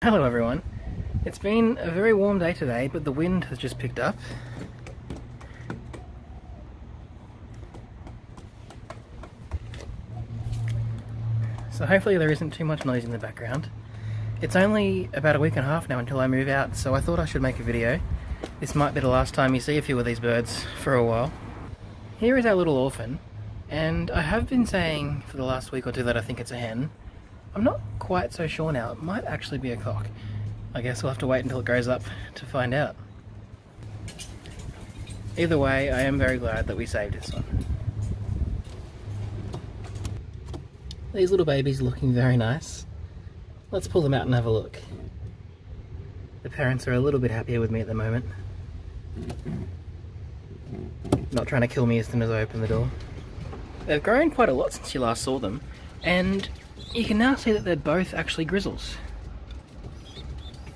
Hello everyone. It's been a very warm day today, but the wind has just picked up. So hopefully there isn't too much noise in the background. It's only about a week and a half now until I move out, so I thought I should make a video. This might be the last time you see a few of these birds for a while. Here is our little orphan, and I have been saying for the last week or two that I think it's a hen. I'm not quite so sure now. It might actually be a cock. I guess we'll have to wait until it grows up to find out. Either way, I am very glad that we saved this one. These little babies are looking very nice. Let's pull them out and have a look. The parents are a little bit happier with me at the moment. Not trying to kill me as soon as I open the door. They've grown quite a lot since you last saw them, and you can now see that they're both actually grizzles.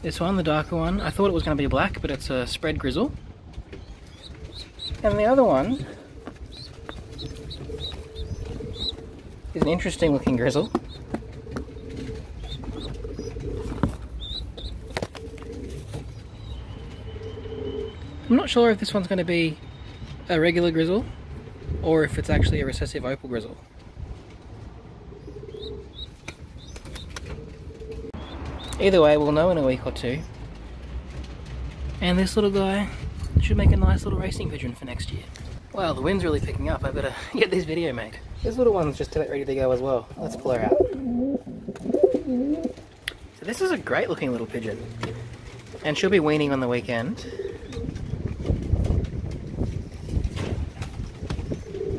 This one, the darker one, I thought it was going to be black, but it's a spread grizzle. And the other one is an interesting looking grizzle. I'm not sure if this one's going to be a regular grizzle or if it's actually a recessive opal grizzle. Either way, we'll know in a week or two. And this little guy should make a nice little racing pigeon for next year. Wow, the wind's really picking up. I better get this video made. This little one's just about ready to go as well. Let's pull her out. So this is a great looking little pigeon. And she'll be weaning on the weekend.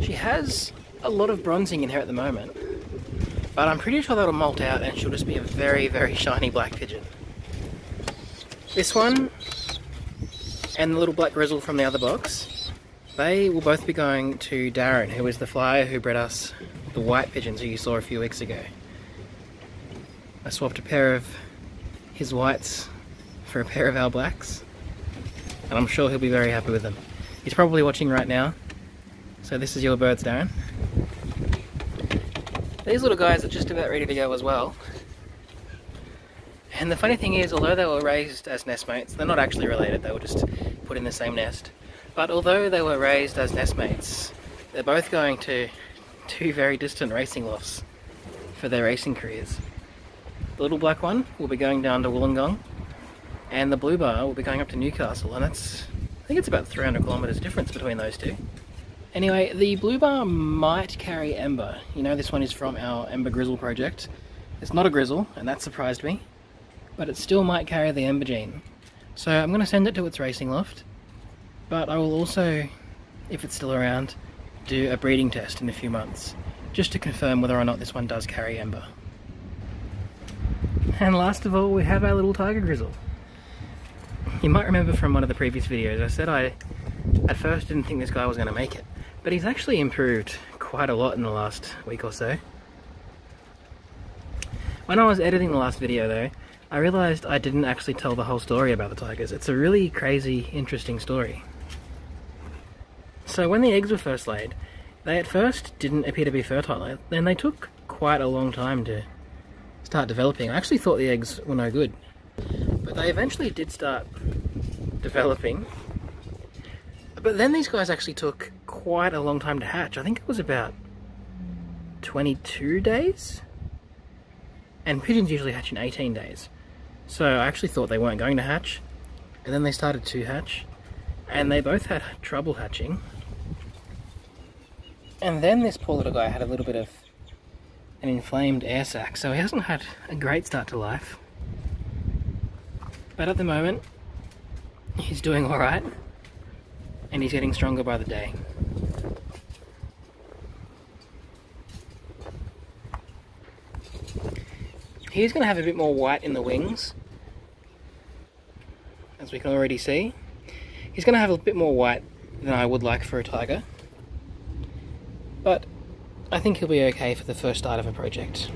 She has a lot of bronzing in her at the moment. But I'm pretty sure that'll molt out and she'll just be a very, very shiny black pigeon. This one and the little black grizzle from the other box, they will both be going to Darren, who is the flyer who bred us the white pigeons who you saw a few weeks ago. I swapped a pair of his whites for a pair of our blacks, and I'm sure he'll be very happy with them. He's probably watching right now, so this is your birds, Darren. These little guys are just about ready to go as well. And the funny thing is, although they were raised as nestmates, they're not actually related, they were just put in the same nest. But although they were raised as nestmates, they're both going to two very distant racing lofts for their racing careers. The little black one will be going down to Wollongong, and the blue bar will be going up to Newcastle, and I think it's about 300 kilometres difference between those two. Anyway, the blue bar might carry Ember. You know, this one is from our Ember Grizzle project. It's not a grizzle, and that surprised me, but it still might carry the Ember gene. So I'm going to send it to its racing loft, but I will also, if it's still around, do a breeding test in a few months, just to confirm whether or not this one does carry Ember. And last of all, we have our little tiger grizzle. You might remember from one of the previous videos, I said I at first didn't think this guy was going to make it. But he's actually improved quite a lot in the last week or so. When I was editing the last video though, I realised I didn't actually tell the whole story about the tigers. It's a really crazy, interesting story. So when the eggs were first laid, they at first didn't appear to be fertile. Then they took quite a long time to start developing. I actually thought the eggs were no good. But they eventually did start developing. But then these guys actually took quite a long time to hatch. I think it was about 22 days? And pigeons usually hatch in 18 days. So I actually thought they weren't going to hatch. And then they started to hatch. And they both had trouble hatching. And then this poor little guy had a little bit of an inflamed air sac. So he hasn't had a great start to life. But at the moment, he's doing alright. And he's getting stronger by the day. He's going to have a bit more white in the wings, as we can already see. He's going to have a bit more white than I would like for a tiger, but I think he'll be okay for the first start of a project.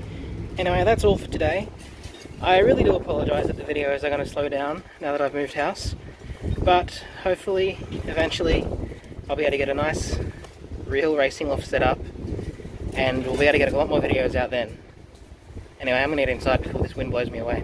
Anyway, that's all for today. I really do apologise that the videos are going to slow down now that I've moved house. But hopefully, eventually, I'll be able to get a nice, real racing loft set up, and we'll be able to get a lot more videos out then. Anyway, I'm going to get inside before this wind blows me away.